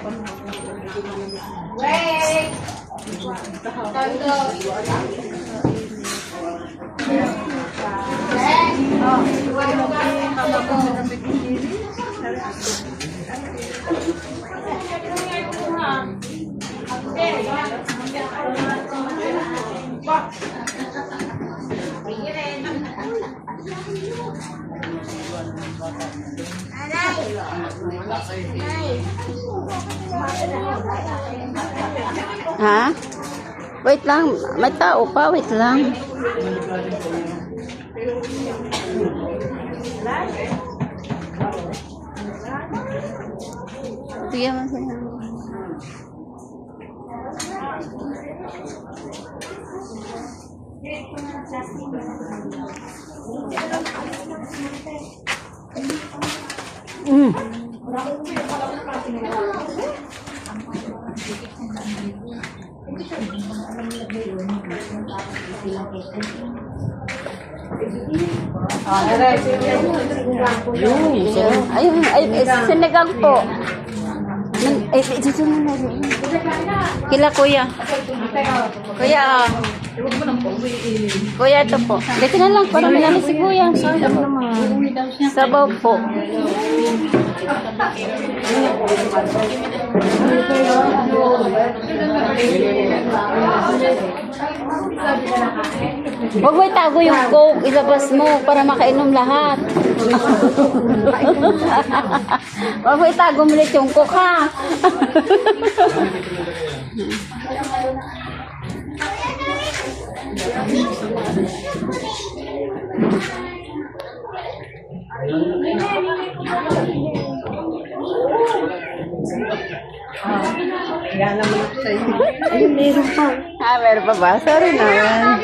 Wait! Ha? Wait lang. May tao pa. Wait lang. Sige, masaya. Ayun, sinigang po. Dito na rin. Kila kuya. Kuya, kuya, ito po. Dito na lang, parang minali si kuya. Sabaw po. Huwag mo itago yung coke, ilabas mo para makainom lahat. Huwag mo itago mo ulit yung coke, ha? Ayun, meron pa. Meron pa ba? Sorry naman.